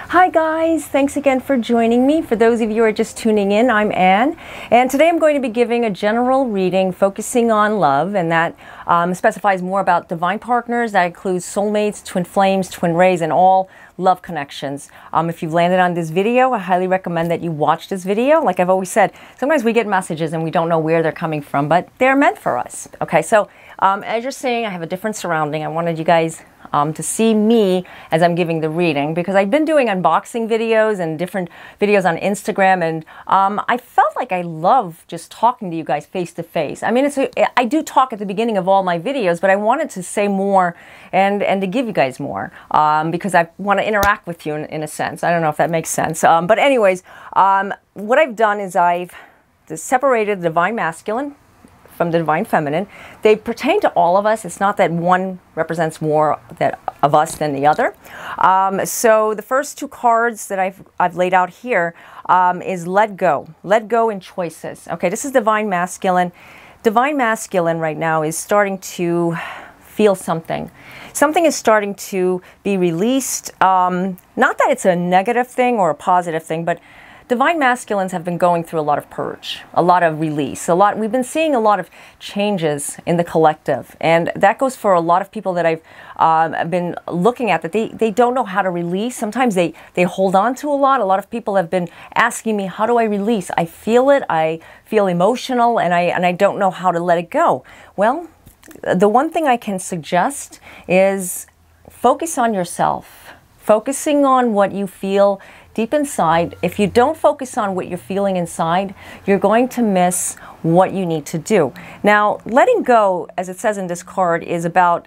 Hi guys, thanks again for joining me. For those of you who are just tuning in, I'm Anne, and today I'm going to be giving a general reading focusing on love, and that specifies more about divine partners. That includes soulmates, twin flames, twin rays, and all love connections. If you've landed on this video, I highly recommend that you watch this video. Like I've always said, sometimes we get messages and we don't know where they're coming from, but they're meant for us. Okay, so as you're seeing, I have a different surrounding. I wanted you guys to see me as I'm giving the reading, because I've been doing unboxing videos and different videos on Instagram, and I felt like I love just talking to you guys face to face. I mean, I do talk at the beginning of all my videos, but I wanted to say more and to give you guys more because I want to interact with you in a sense. I don't know if that makes sense. But anyways, what I've done is I've separated the divine masculine from the divine feminine. They pertain to all of us. It's not that one represents more of us than the other. So the first two cards that I've laid out here is let go. Let go in choices. Okay, this is divine masculine. Divine masculine right now is starting to feel something. Something is starting to be released. Not that it's a negative thing or a positive thing, but divine masculines have been going through a lot of purge, a lot of release, we've been seeing a lot of changes in the collective. And that goes for a lot of people that I've been looking at, that they don't know how to release. Sometimes they hold on to a lot. A lot of people have been asking me, how do I release? I feel it, I feel emotional, and I don't know how to let it go. Well, the one thing I can suggest is focus on yourself, focusing on what you feel deep inside. If you don't focus on what you're feeling inside, you're going to miss what you need to do. Now, letting go, as it says in this card, is about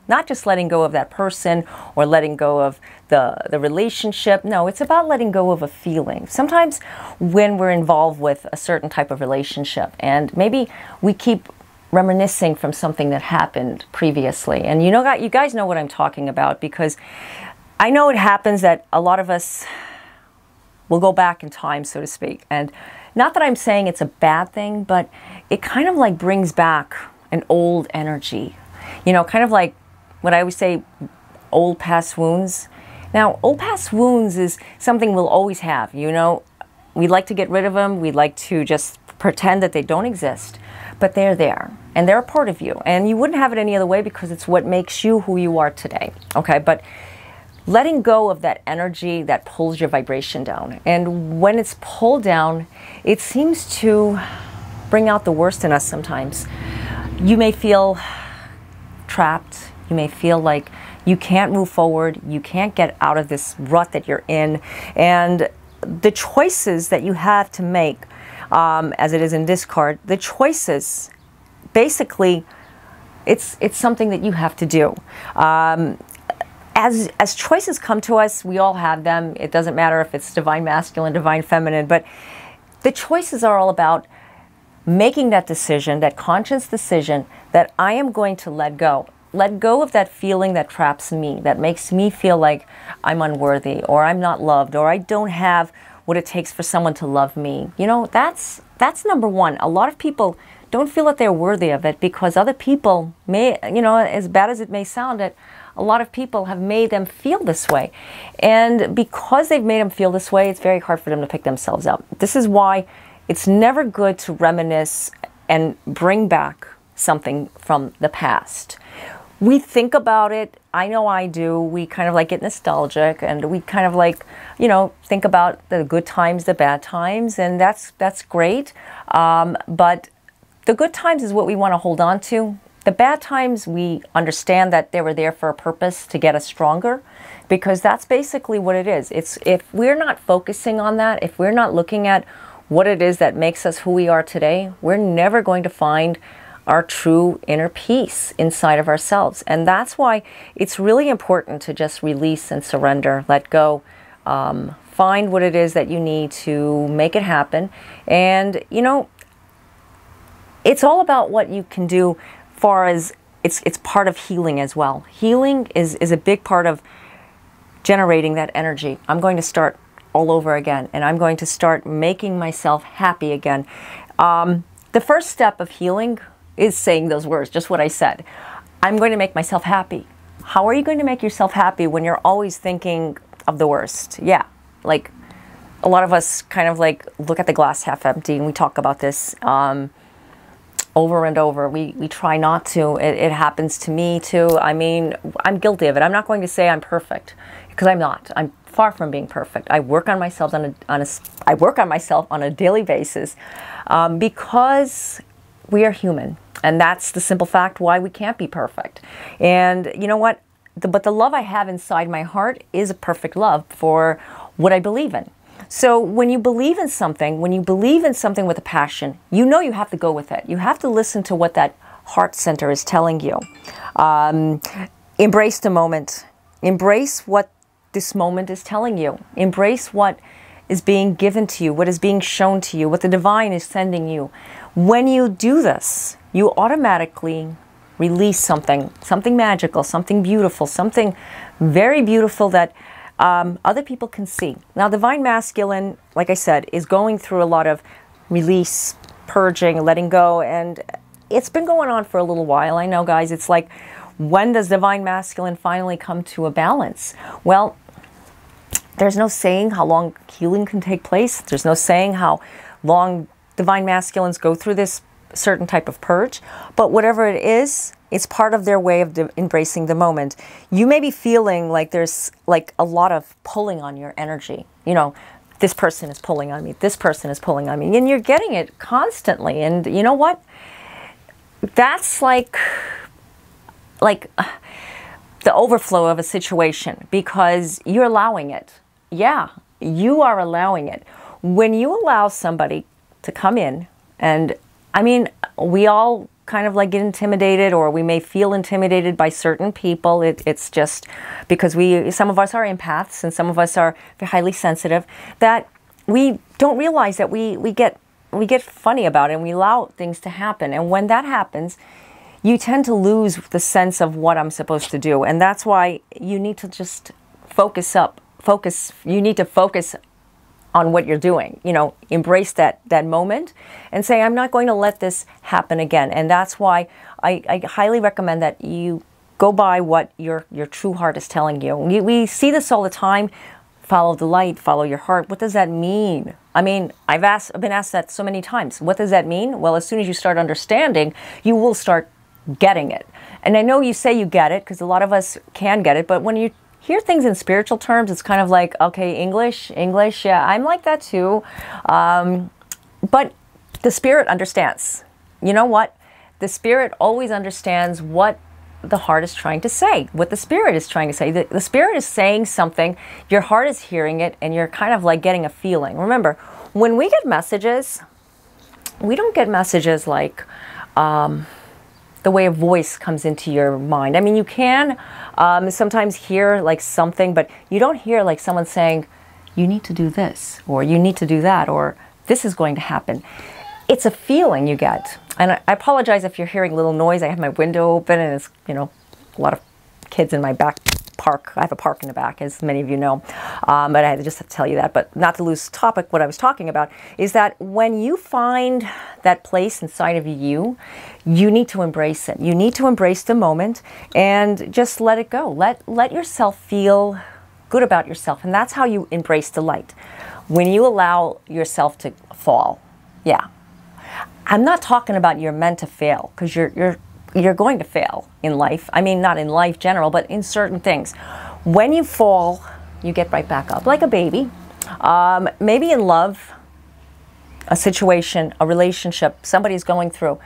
not just letting go of that person or letting go of the relationship. No, it's about letting go of a feeling. Sometimes when we're involved with a certain type of relationship and maybe we keep reminiscing from something that happened previously. And you guys know what I'm talking about, because I know it happens that a lot of us will go back in time, so to speak. And not that I'm saying it's a bad thing, but it kind of like brings back an old energy. You know, kind of like what I always say, old past wounds. Now, old past wounds is something we'll always have, you know. We'd like to get rid of them. We'd like to just pretend that they don't exist. But they're there, and they're a part of you. And you wouldn't have it any other way, because it's what makes you who you are today. Okay, but letting go of that energy that pulls your vibration down. And when it's pulled down, it seems to bring out the worst in us sometimes. You may feel trapped. You may feel like you can't move forward. You can't get out of this rut that you're in. And the choices that you have to make, as it is in this card, the choices, basically, it's something that you have to do. As choices come to us, we all have them. It doesn't matter if it's divine masculine, divine feminine, but the choices are all about making that decision, that conscious decision, that I am going to let go. Let go of that feeling that traps me, that makes me feel like I'm unworthy, or I'm not loved, or I don't have what it takes for someone to love me. You know, that's number one. A lot of people don't feel that they're worthy of it because other people may, you know, as bad as it may sound, that a lot of people have made them feel this way. And because they've made them feel this way, it's very hard for them to pick themselves up. This is why it's never good to reminisce and bring back something from the past. We think about it. I know I do. We kind of like get nostalgic, and we kind of like, you know, think about the good times, the bad times, and that's great. But the good times is what we want to hold on to. The bad times, we understand that they were there for a purpose, to get us stronger, because that's basically what it is. It's if we're not focusing on that, if we're not looking at what it is that makes us who we are today, we're never going to find our true inner peace inside of ourselves. And that's why it's really important to just release and surrender, let go, find what it is that you need to make it happen. And, you know, it's all about what you can do. Far as it's part of healing as well. Healing is a big part of generating that energy. I'm going to start all over again, and I'm going to start making myself happy again. The first step of healing is saying those words, just what I said. I'm going to make myself happy. How are you going to make yourself happy when you're always thinking, of the worst. Yeah, like a lot of us kind of like look at the glass half empty, and we talk about this over and over. We try not to. It happens to me too. I mean, I'm guilty of it. I'm not going to say I'm perfect, because I'm not. I'm far from being perfect. I work on myself I work on myself on a daily basis, because we are human, and that's the simple fact why we can't be perfect. And you know what? But the love I have inside my heart is a perfect love for what I believe in. So when you believe in something, with a passion, you know you have to go with it. You have to listen to what that heart center is telling you. Embrace the moment. Embrace what this moment is telling you. Embrace what is being given to you, what is being shown to you, what the divine is sending you. When you do this, you automatically release something magical, something beautiful, something very beautiful that other people can see. Now, Divine Masculine, like I said, is going through a lot of release, purging, letting go, and it's been going on for a little while. I know, guys, it's like, when does Divine Masculine finally come to a balance? Well, there's no saying how long healing can take place. There's no saying how long Divine Masculines go through this certain type of purge. But whatever it is, it's part of their way of embracing the moment. You may be feeling like there's like a lot of pulling on your energy. You know, this person is pulling on me. This person is pulling on me. And you're getting it constantly. And you know what? That's like the overflow of a situation, because you're allowing it. Yeah, you are allowing it. When you allow somebody to come in, and I mean, we all kind of like get intimidated, or we may feel intimidated by certain people. It's just because some of us are empaths and some of us are highly sensitive, that we don't realize that we get funny about it, and we allow things to happen. And when that happens, you tend to lose the sense of what I'm supposed to do. And that's why you need to just focus. You need to focus on what you're doing. You know, embrace that moment and say, I'm not going to let this happen again. And that's why I highly recommend that you go by what your true heart is telling you. We see this all the time. Follow the light, follow your heart. What does that mean? I mean, I've been asked that so many times. What does that mean? Well, as soon as you start understanding, you will start getting it. And I know you say you get it, because a lot of us can get it, but when you hear things in spiritual terms, it's kind of like, okay, English, yeah, I'm like that too. But the spirit understands. You know what? The spirit always understands what the heart is trying to say, what the spirit is trying to say. The spirit is saying something, your heart is hearing it, and you're kind of like getting a feeling. Remember, when we get messages, we don't get messages like the way a voice comes into your mind. I mean, you can sometimes hear like something, but you don't hear like someone saying, you need to do this, or you need to do that, or this is going to happen. It's a feeling you get. And I apologize if you're hearing a little noise. I have my window open, and it's, you know, a lot of kids in my back park. I have a park in the back, as many of you know. But I just have to tell you that. But not to lose topic, what I was talking about is that when you find that place inside of you, you need to embrace it. You need to embrace the moment and just let it go. Let yourself feel good about yourself. And that's how you embrace the light. When you allow yourself to fall. Yeah. I'm not talking about you're meant to fail, because you're going to fail in life. I mean, not in life general, but in certain things. When you fall, you get right back up, like a baby. Maybe in love, a situation, a relationship, somebody's going through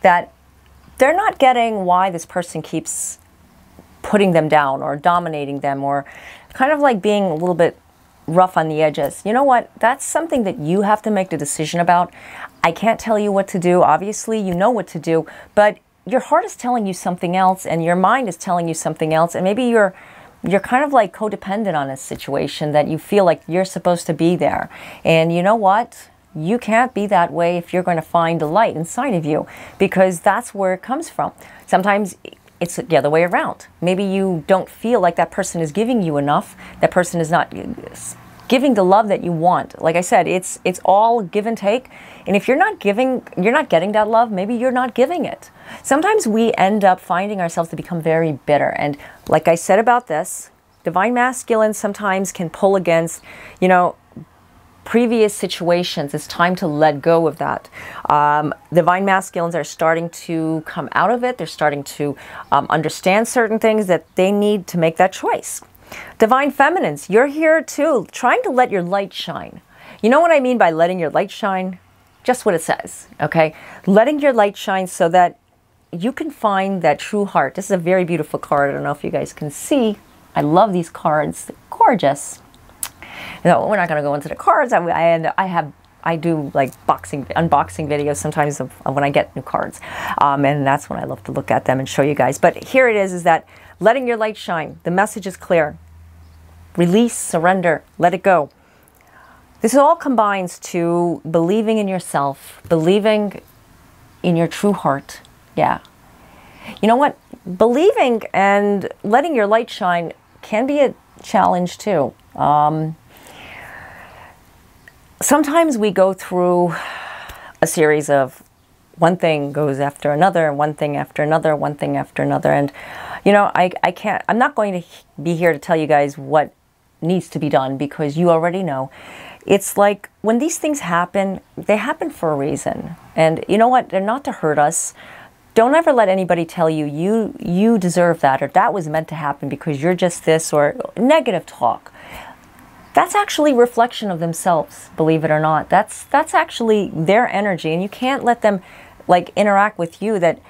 that they're not getting why this person keeps putting them down or dominating them, or kind of like being a little bit rough on the edges. You know what? That's something that you have to make the decision about. I can't tell you what to do. Obviously, you know what to do, but your heart is telling you something else, and your mind is telling you something else, and maybe you're kind of like codependent on a situation that you feel like you're supposed to be there. And you know what? You can't be that way if you're going to find the light inside of you, because that's where it comes from. Sometimes it's the other way around. Maybe you don't feel like that person is giving you enough. That person is not giving the love that you want. Like I said, it's all give and take. And if you're not getting that love, maybe you're not giving it. Sometimes we end up finding ourselves to become very bitter. And like I said about this, Divine Masculine sometimes can pull against, you know, previous situations. It's time to let go of that. Divine Masculines are starting to come out of it. They're starting to understand certain things that they need to make that choice. Divine Feminines, you're here too, trying to let your light shine. You know what I mean by letting your light shine? Just what it says, okay? Letting your light shine so that you can find that true heart. This is a very beautiful card. I don't know if you guys can see. I love these cards. They're gorgeous. No, we're not going to go into the cards. I do like unboxing videos sometimes of when I get new cards, and that's when I love to look at them and show you guys. But here it is that letting your light shine. The message is clear. Release, surrender, let it go. This all combines to believing in yourself, believing in your true heart. Yeah. You know what? Believing and letting your light shine can be a challenge too. Sometimes we go through a series of one thing goes after another, one thing after another, one thing after another. And, you know, I'm not going to be here to tell you guys what needs to be done because you already know. It's like when these things happen, they happen for a reason. And you know what? They're not to hurt us. Don't ever let anybody tell you, you deserve that, or that was meant to happen because you're just this, or negative talk. That's actually a reflection of themselves, believe it or not. That's actually their energy, and you can't let them like interact with you that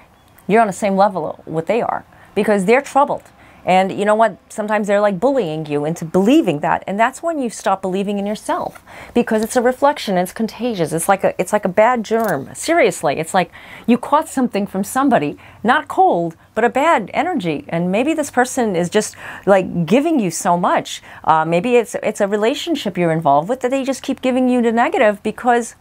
you're on the same level what they are, because they're troubled. And you know what? Sometimes they're like bullying you into believing that, and that's when you stop believing in yourself, because it's a reflection. It's contagious. It's like a bad germ. Seriously, it's like you caught something from somebody, not cold, but a bad energy. And maybe this person is just like giving you so much. Maybe it's a relationship you're involved with that they just keep giving you the negative because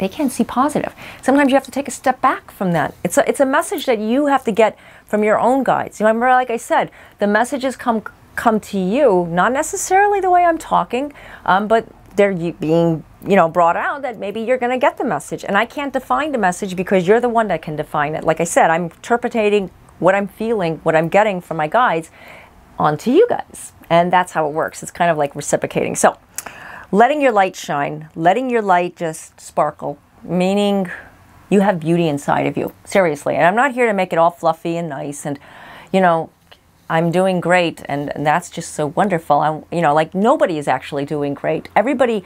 they can't see positive. Sometimes you have to take a step back from that. It's a message that you have to get from your own guides. You know, remember, like I said, the messages come to you, not necessarily the way I'm talking, but they're being, you know, brought out that maybe you're going to get the message. And I can't define the message because you're the one that can define it. Like I said, I'm interpreting what I'm feeling, what I'm getting from my guides onto you guys. And that's how it works. It's kind of like reciprocating. So, letting your light shine, letting your light just sparkle, meaning you have beauty inside of you, seriously. And I'm not here to make it all fluffy and nice and, you know, I'm doing great and that's just so wonderful. You know, like nobody is actually doing great. Everybody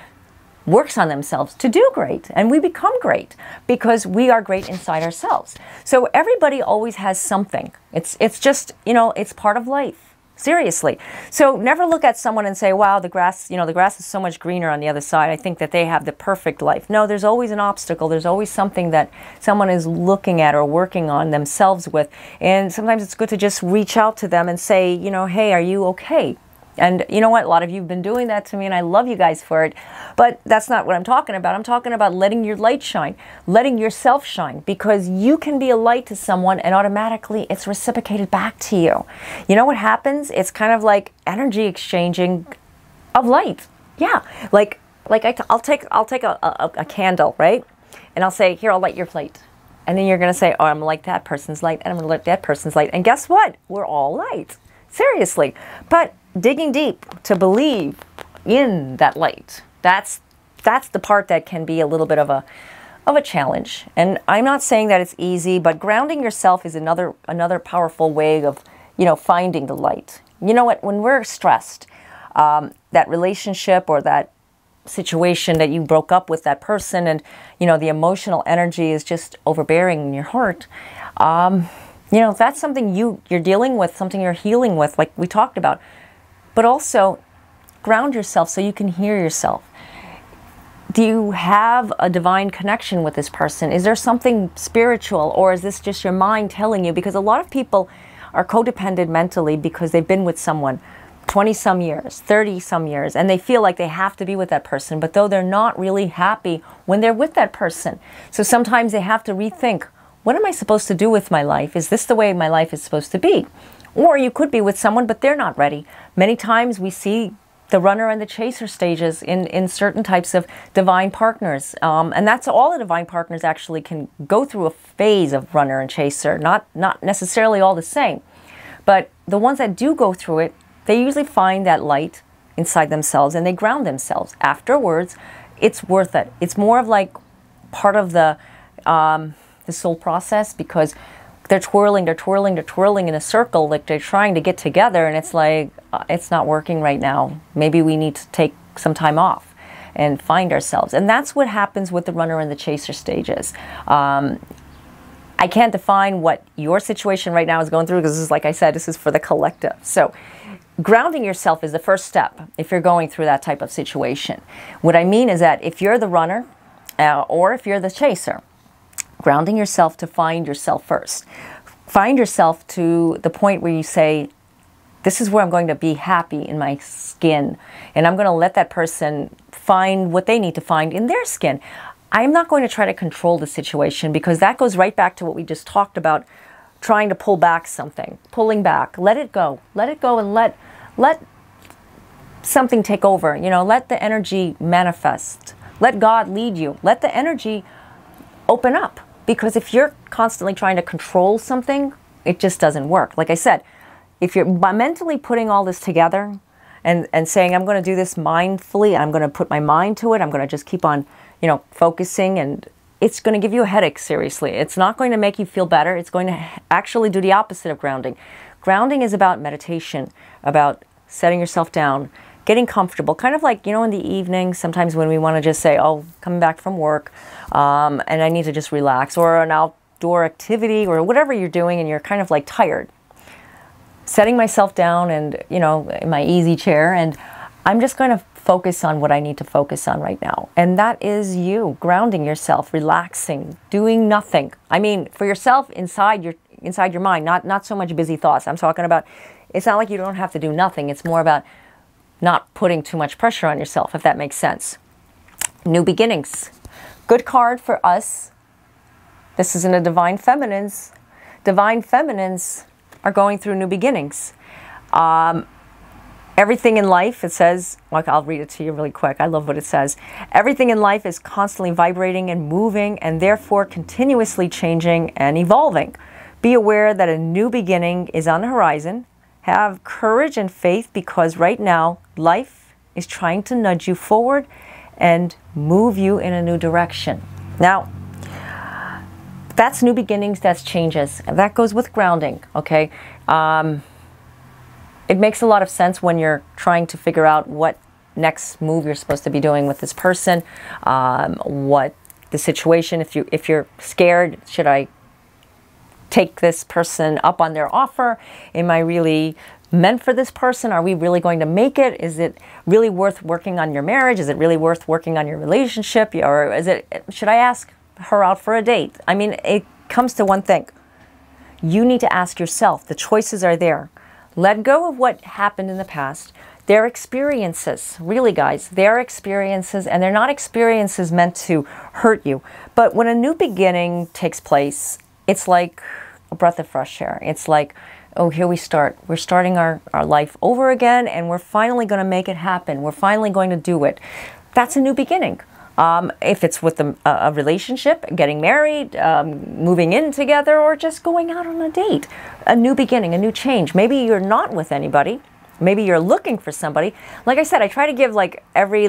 works on themselves to do great, and we become great because we are great inside ourselves. So everybody always has something. It's just, you know, it's part of life. Seriously. So never look at someone and say, wow, the grass is so much greener on the other side. I think that they have the perfect life. No, there's always an obstacle. There's always something that someone is looking at or working on themselves with. And sometimes it's good to just reach out to them and say, you know, hey, are you okay? And you know what? A lot of you have been doing that to me, and I love you guys for it. But that's not what I'm talking about. I'm talking about letting your light shine, letting yourself shine, because you can be a light to someone and automatically it's reciprocated back to you. You know what happens? It's kind of like energy exchanging of light. Yeah. Like I'll take a candle, right? And I'll say, here, I'll light your light. And then you're going to say, oh, I'm going to light that person's light, and I'm going to light that person's light. And guess what? We're all light. Seriously. But digging deep to believe in that light, that's the part that can be a little bit of a challenge. And I'm not saying that it's easy, but grounding yourself is another powerful way of, you know, finding the light. You know what? When we're stressed, that relationship or that situation that you broke up with that person, and you know the emotional energy is just overbearing in your heart. You know, that's something you're dealing with, something you're healing with, like we talked about. But also, ground yourself so you can hear yourself. Do you have a divine connection with this person? Is there something spiritual, or is this just your mind telling you? Because a lot of people are codependent mentally because they've been with someone 20-some years, 30-some years, and they feel like they have to be with that person, but though they're not really happy when they're with that person. So sometimes they have to rethink, what am I supposed to do with my life? Is this the way my life is supposed to be? Or you could be with someone, but they're not ready. Many times we see the runner and the chaser stages in certain types of divine partners. And that's all the divine partners actually can go through a phase of runner and chaser, not necessarily all the same. But the ones that do go through it, they usually find that light inside themselves and they ground themselves. Afterwards, it's worth it. It's more of like part of the soul process, because they're twirling in a circle, like they're trying to get together, and it's like, it's not working right now. Maybe we need to take some time off and find ourselves. And that's what happens with the runner and the chaser stages. I can't define what your situation right now is going through, because this is, like I said, this is for the collective. So grounding yourself is the first step if you're going through that type of situation. What I mean is that if you're the runner or if you're the chaser, grounding yourself to find yourself first. Find yourself to the point where you say, this is where I'm going to be happy in my skin, and I'm going to let that person find what they need to find in their skin. I'm not going to try to control the situation, because that goes right back to what we just talked about, trying to pull back something, pulling back. Let it go, and let something take over. You know, let the energy manifest. Let God lead you. Let the energy open up. Because if you're constantly trying to control something, it just doesn't work. Like I said, if you're mentally putting all this together and saying, I'm going to do this mindfully, I'm going to put my mind to it, I'm going to just keep on, you know, focusing, and it's going to give you a headache, seriously. It's not going to make you feel better. It's going to actually do the opposite of grounding. Grounding is about meditation, about setting yourself down, getting comfortable, kind of like, you know, in the evening, sometimes when we want to just say, oh, coming back from work, and I need to just relax, or an outdoor activity, or whatever you're doing, and you're kind of like tired. Setting myself down and, you know, in my easy chair, and I'm just going to focus on what I need to focus on right now. And that is you grounding yourself, relaxing, doing nothing. I mean, for yourself, inside your mind, not so much busy thoughts. I'm talking about, it's not like you don't have to do nothing. It's more about not putting too much pressure on yourself, if that makes sense. New beginnings. Good card for us. This is in the Divine Feminines. Divine Feminines are going through new beginnings. Everything in life, it says, like, I'll read it to you really quick. I love what it says. Everything in life is constantly vibrating and moving, and therefore continuously changing and evolving. Be aware that a new beginning is on the horizon. Have courage and faith, because right now life is trying to nudge you forward and move you in a new direction. Now, that's new beginnings, that's changes. And that goes with grounding, okay? It makes a lot of sense when you're trying to figure out what next move you're supposed to be doing with this person, what the situation, if you're scared, should I take this person up on their offer? Am I really meant for this person? Are we really going to make it? Is it really worth working on your marriage? Is it really worth working on your relationship? Or should I ask her out for a date? I mean, it comes to one thing. You need to ask yourself. The choices are there. Let go of what happened in the past. Their experiences, really guys, their experiences, and they're not experiences meant to hurt you. But when a new beginning takes place, it's like a breath of fresh air. It's like, oh, here we start. We're starting our life over again, and we're finally going to make it happen. We're finally going to do it. That's a new beginning. If it's with a relationship, getting married, moving in together, or just going out on a date. A new beginning, a new change. Maybe you're not with anybody. Maybe you're looking for somebody. Like I said, I try to give like every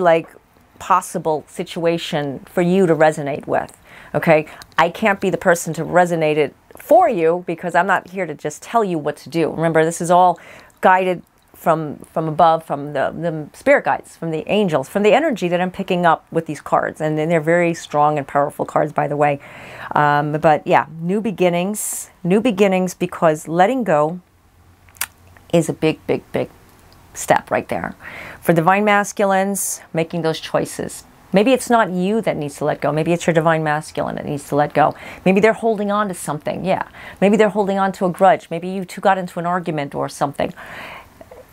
possible situation for you to resonate with. Okay? I can't be the person to resonate it for you, because I'm not here to just tell you what to do. Remember, this is all guided from above, from the spirit guides, from the angels, from the energy that I'm picking up with these cards. And they're very strong and powerful cards, by the way. But yeah, new beginnings, because letting go is a big, big, big step right there. For Divine Masculines, making those choices. Maybe it's not you that needs to let go. Maybe it's your Divine Masculine that needs to let go. Maybe they're holding on to something. Yeah. Maybe they're holding on to a grudge. Maybe you two got into an argument or something.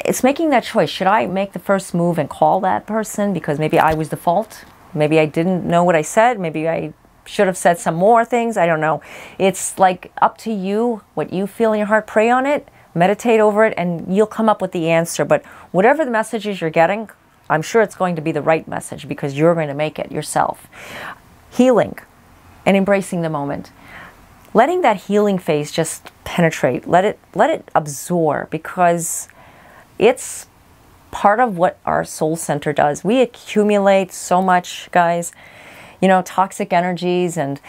It's making that choice. Should I make the first move and call that person because maybe I was the fault? Maybe I didn't know what I said. Maybe I should have said some more things. I don't know. It's like up to you, what you feel in your heart. Pray on it, meditate over it, and you'll come up with the answer. But whatever the messages you're getting, I'm sure it's going to be the right message, because you're going to make it yourself. Healing and embracing the moment. Letting that healing phase just penetrate. Let it absorb, because it's part of what our soul center does. We accumulate so much, guys, you know, toxic energies and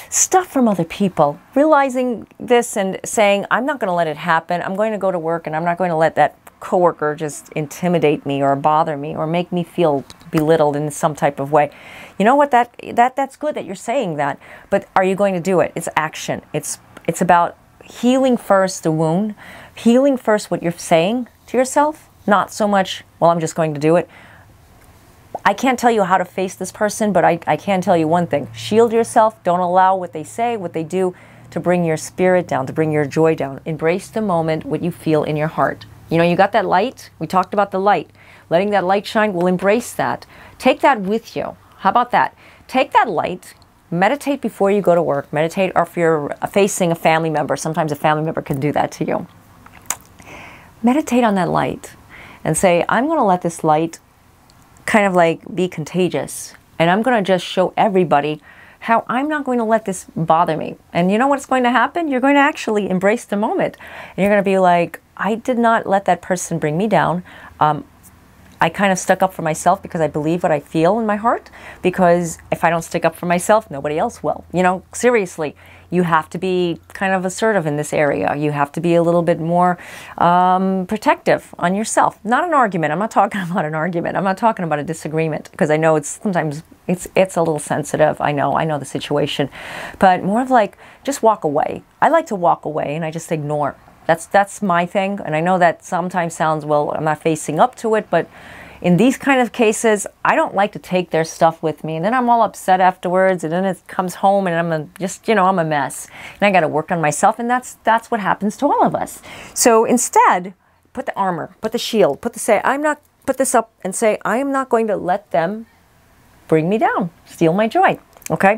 stuff from other people. Realizing this and saying, I'm not going to let it happen. I'm going to go to work and I'm not going to let that coworker just intimidate me or bother me or make me feel belittled in some type of way. You know what? That's good that you're saying that, but are you going to do it? It's action. It's about healing first the wound, healing first what you're saying to yourself. Not so much, well, I'm just going to do it. I can't tell you how to face this person, but I can tell you one thing. Shield yourself. Don't allow what they say, what they do, to bring your spirit down, to bring your joy down. Embrace the moment, what you feel in your heart. You know, you got that light. We talked about the light. Letting that light shine, we'll embrace that. Take that with you. How about that? Take that light. Meditate before you go to work. Meditate, or if you're facing a family member, sometimes a family member can do that to you. Meditate on that light and say, I'm going to let this light kind of like be contagious. And I'm going to just show everybody how I'm not going to let this bother me. And you know what's going to happen? You're going to actually embrace the moment. And you're going to be like, I did not let that person bring me down. I kind of stuck up for myself because I believe what I feel in my heart. Because if I don't stick up for myself, nobody else will. You know, seriously, you have to be kind of assertive in this area. You have to be a little bit more protective on yourself. Not an argument. I'm not talking about an argument. I'm not talking about a disagreement, because I know it's sometimes it's a little sensitive. I know the situation, but more of like, just walk away. I like to walk away and I just ignore. That's my thing. And I know that sometimes sounds, well, I'm not facing up to it, but in these kind of cases, I don't like to take their stuff with me. And then I'm all upset afterwards, and then it comes home and I'm I'm a mess. And I got to work on myself, and that's what happens to all of us. So instead, put the armor, put the shield, put this up and say, I am not going to let them bring me down, steal my joy. Okay?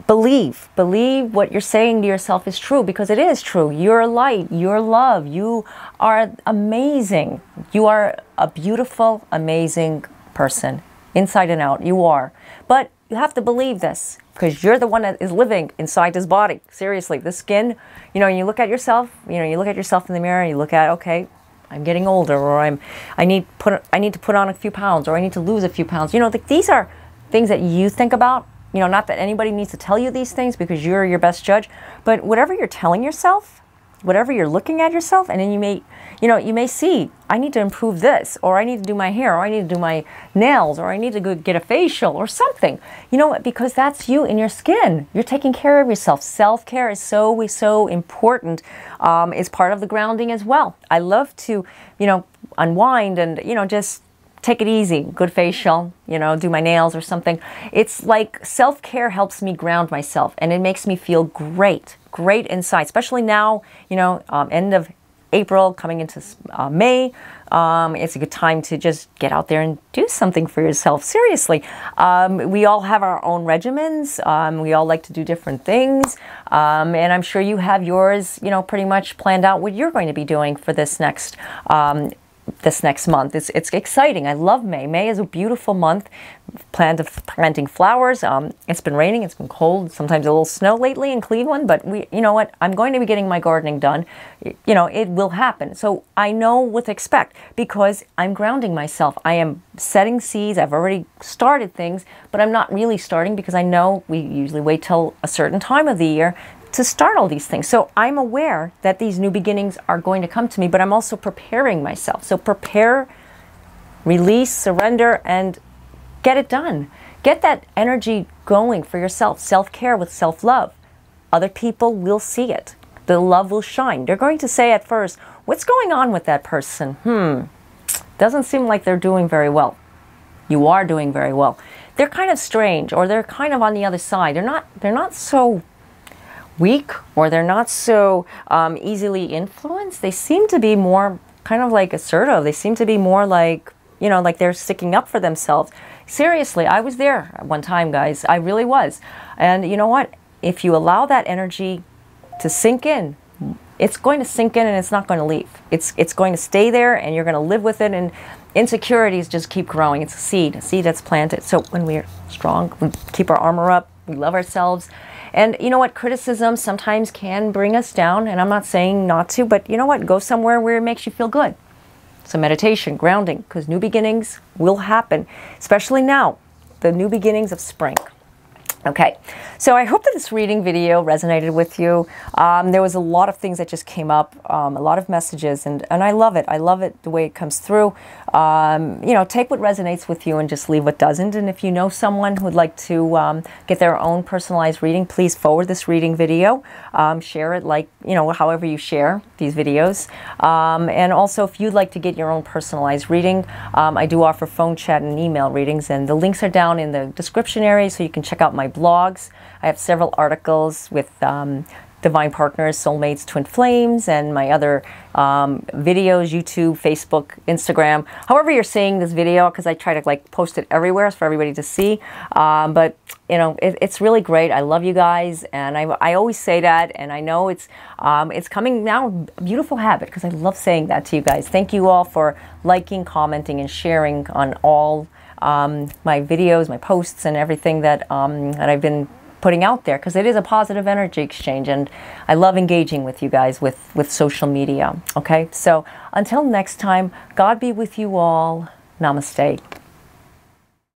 Believe what you're saying to yourself is true, because it is true. You're light, you're love, you are amazing. You are a beautiful, amazing person, inside and out. You are. But you have to believe this, because you're the one that is living inside this body. Seriously, the skin, you know, you look at yourself, you look at yourself in the mirror, you look at, okay, I'm getting older, or I need to put on a few pounds, or I need to lose a few pounds. You know, these are things that you think about. You know, not that anybody needs to tell you these things, because you're your best judge, but whatever you're telling yourself, whatever you're looking at yourself, and then you may see, I need to improve this, or I need to do my hair, or I need to do my nails, or I need to go get a facial or something. You know what? Because that's you in your skin. You're taking care of yourself. Self-care is so important. It's part of the grounding as well. I love to, unwind and, just take it easy, good facial, do my nails or something. It's like self-care helps me ground myself, and it makes me feel great inside, especially now, end of April, coming into May. It's a good time to just get out there and do something for yourself. Seriously. We all have our own regimens. We all like to do different things. And I'm sure you have yours, pretty much planned out what you're going to be doing for this next month. It's exciting. I love May. May is a beautiful month. Planting flowers. It's been raining. It's been cold. Sometimes a little snow lately in Cleveland. But you know what? I'm going to be getting my gardening done. It will happen. So I know what to expect, because I'm grounding myself. I am setting seeds. I've already started things, but I'm not really starting, because I know we usually wait till a certain time of the year to start all these things. So I'm aware that these new beginnings are going to come to me, but I'm also preparing myself. So prepare, release, surrender, and get it done. Get that energy going for yourself. Self-care with self-love. Other people will see it. The love will shine. They're going to say at first, what's going on with that person? Doesn't seem like they're doing very well. You are doing very well. They're kind of strange, or they're kind of on the other side. They're not so weak, or they're not so easily influenced. They seem to be more kind of like assertive. They seem to be more like, like they're sticking up for themselves. Seriously, I was there at one time, guys. I really was. And you know what? If you allow that energy to sink in, it's going to sink in and it's not going to leave. It's going to stay there, and you're going to live with it, and insecurities just keep growing. It's a seed that's planted. So when we're strong, we keep our armor up, we love ourselves. And you know what? Criticism sometimes can bring us down, and I'm not saying not to, but you know what? Go somewhere where it makes you feel good. some meditation, grounding, because new beginnings will happen, especially now, the new beginnings of spring. Okay, so I hope that this reading video resonated with you. There was a lot of things that just came up, a lot of messages, and I love it. I love it the way it comes through. You know, take what resonates with you and just leave what doesn't. And if you know someone who would like to get their own personalized reading, please forward this reading video. Share it, like, you know, however you share these videos. And also, if you'd like to get your own personalized reading, I do offer phone chat and email readings, and the links are down in the description area, so you can check out my blogs. I have several articles with divine partners, soulmates, twin flames, and my other videos, YouTube, Facebook, Instagram, however you're seeing this video, because I try to like post it everywhere for everybody to see. But you know, it's really great. I love you guys, and I always say that, and I know it's coming now, a beautiful habit, because I love saying that to you guys. Thank you all for liking, commenting, and sharing on all my videos, my posts, and everything that that I've been putting out there, because it is a positive energy exchange, and I love engaging with you guys with social media. Okay, so until next time, God be with you all. Namaste.